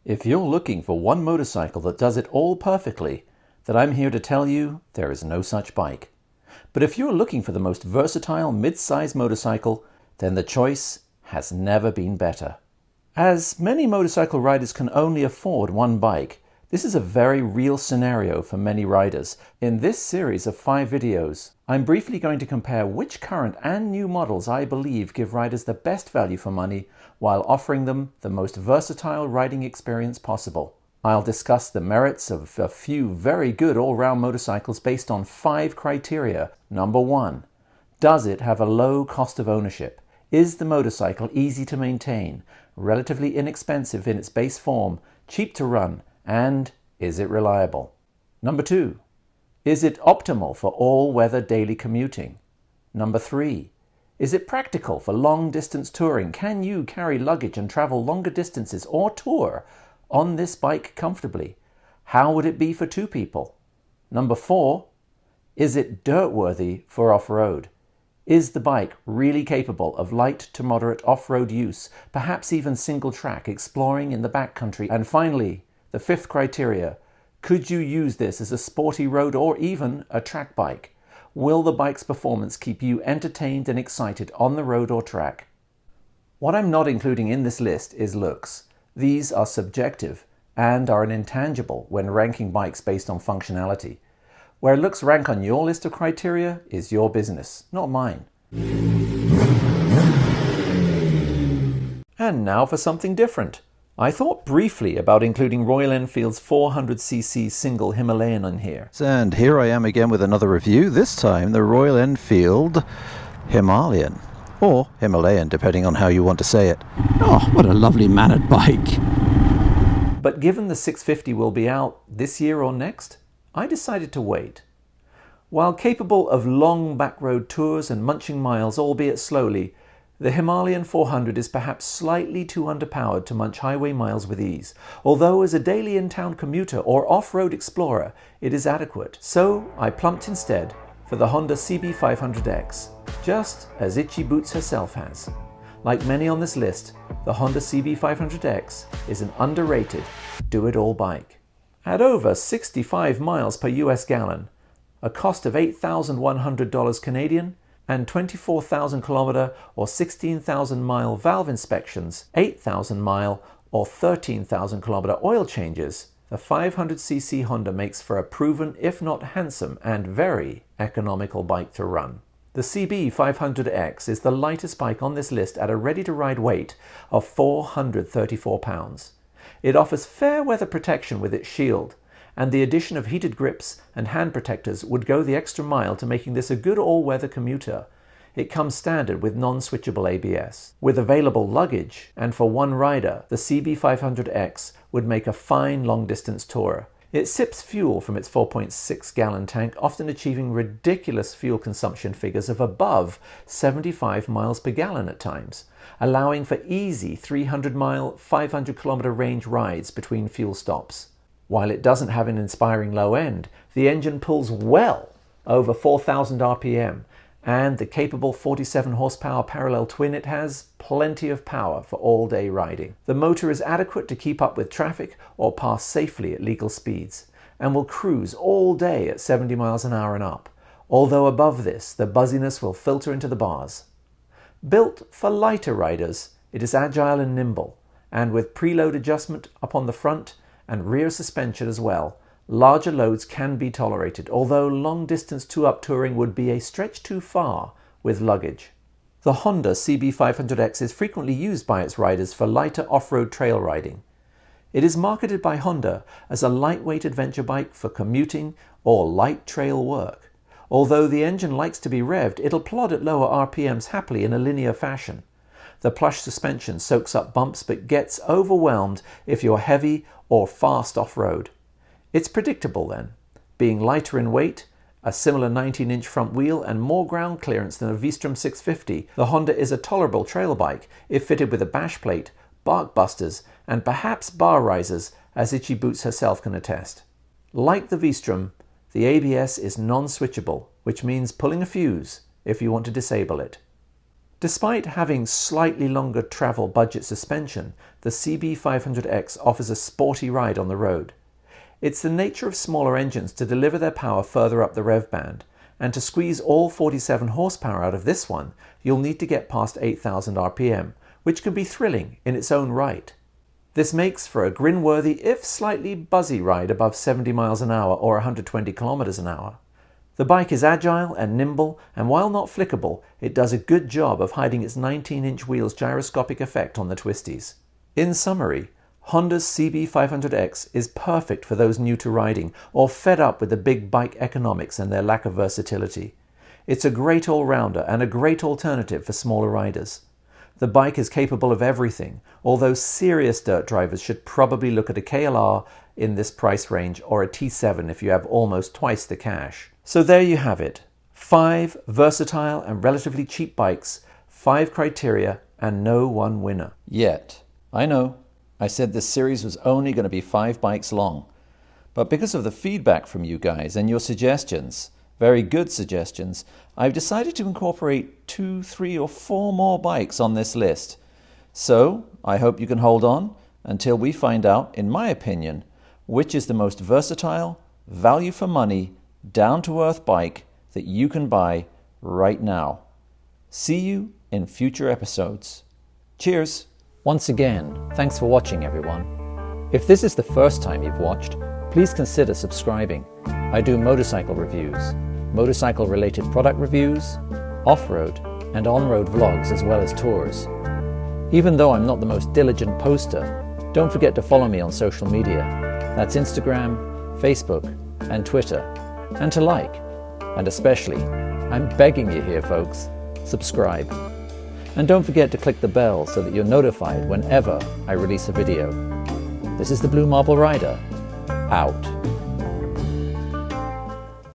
If you're looking for one motorcycle that does it all perfectly, then I'm here to tell you there is no such bike. But if you're looking for the most versatile mid-size motorcycle, then the choice has never been better. As many motorcycle riders can only afford one bike, this is a very real scenario for many riders. In this series of 5 videos, I'm briefly going to compare which current and new models I believe give riders the best value for money while offering them the most versatile riding experience possible. I'll discuss the merits of a few very good all-round motorcycles based on 5 criteria. Number 1, does it have a low cost of ownership? Is the motorcycle easy to maintain, relatively inexpensive in its base form, cheap to run, and is it reliable? Number 2, is it optimal for all-weather daily commuting? Number 3, is it practical for long-distance touring? Can you carry luggage and travel longer distances or tour on this bike comfortably? How would it be for 2 people? Number 4, is it dirt-worthy for off-road? Is the bike really capable of light to moderate off-road use, perhaps even single track exploring in the backcountry? And finally, the 5th criteria, could you use this as a sporty road or even a track bike? Will the bike's performance keep you entertained and excited on the road or track? What I'm not including in this list is looks. These are subjective and are an intangible when ranking bikes based on functionality. Where looks rank on your list of criteria is your business, not mine. And now for something different. I thought briefly about including Royal Enfield's 400cc single Himalayan in here. And here I am again with another review, this time the Royal Enfield Himalayan. Or Himalayan, depending on how you want to say it. Oh, what a lovely mannered bike. But given the 650 will be out this year or next, I decided to wait. While capable of long backroad tours and munching miles, albeit slowly, the Himalayan 400 is perhaps slightly too underpowered to munch highway miles with ease, although as a daily in-town commuter or off-road explorer, it is adequate. So I plumped instead for the Honda CB500X, just as Itchy Boots herself has. Like many on this list, the Honda CB500X is an underrated do-it-all bike. At over 65 miles per US gallon, a cost of $8,100 Canadian, and 24,000 kilometer or 16,000 mile valve inspections, 8,000 mile or 13,000 kilometer oil changes, the 500cc Honda makes for a proven, if not handsome, and very economical bike to run. The CB500X is the lightest bike on this list at a ready-to-ride weight of 434 pounds. It offers fair weather protection with its shield, and the addition of heated grips and hand protectors would go the extra mile to making this a good all-weather commuter. It comes standard with non-switchable ABS. With available luggage, and for one rider, the CB500X would make a fine long-distance tourer. It sips fuel from its 4.6-gallon tank, often achieving ridiculous fuel consumption figures of above 75 miles per gallon at times, allowing for easy 300-mile, 500-kilometer range rides between fuel stops. While it doesn't have an inspiring low end, the engine pulls well over 4,000 RPM, and the capable 47 horsepower parallel twin it has plenty of power for all-day riding. The motor is adequate to keep up with traffic or pass safely at legal speeds, and will cruise all day at 70 miles an hour and up, although above this the buzziness will filter into the bars. Built for lighter riders, it is agile and nimble, and with preload adjustment up on the front and rear suspension as well, larger loads can be tolerated, although long-distance two-up touring would be a stretch too far with luggage. The Honda CB500X is frequently used by its riders for lighter off-road trail riding. It is marketed by Honda as a lightweight adventure bike for commuting or light trail work. Although the engine likes to be revved, it'll plod at lower RPMs happily in a linear fashion. The plush suspension soaks up bumps but gets overwhelmed if you're heavy or fast off-road. It's predictable then, being lighter in weight, a similar 19-inch front wheel and more ground clearance than a VStrom 650, the Honda is a tolerable trail bike if fitted with a bash plate, bark busters and perhaps bar risers, as Itchy Boots herself can attest. Like the VStrom, the ABS is non-switchable, which means pulling a fuse if you want to disable it. Despite having slightly longer travel budget suspension, the CB500X offers a sporty ride on the road. It's the nature of smaller engines to deliver their power further up the rev band, and to squeeze all 47 horsepower out of this one, you'll need to get past 8,000 RPM, which can be thrilling in its own right. This makes for a grin-worthy, if slightly buzzy ride above 70 miles an hour or 120 kilometers an hour. The bike is agile and nimble, and while not flickable, it does a good job of hiding its 19-inch wheel's gyroscopic effect on the twisties. In summary, Honda's CB500X is perfect for those new to riding or fed up with the big bike economics and their lack of versatility. It's a great all-rounder and a great alternative for smaller riders. The bike is capable of everything, although serious dirt drivers should probably look at a KLR in this price range or a T7 if you have almost twice the cash. So there you have it. 5 versatile and relatively cheap bikes, 5 criteria, and no one winner. Yet. I know. I said this series was only going to be 5 bikes long. But because of the feedback from you guys and your suggestions, very good suggestions, I've decided to incorporate 2, 3, or 4 more bikes on this list. So I hope you can hold on until we find out, in my opinion, which is the most versatile, value for money, down-to-earth bike that you can buy right now. See you in future episodes. Cheers! Once again, thanks for watching, everyone. If this is the first time you've watched, please consider subscribing. I do motorcycle reviews, motorcycle-related product reviews, off-road and on-road vlogs, as well as tours. Even though I'm not the most diligent poster, don't forget to follow me on social media. That's Instagram, Facebook and Twitter. And to like, and especially, I'm begging you here folks, subscribe. And don't forget to click the bell so that you're notified whenever I release a video. This is the Blue Marble Rider, out.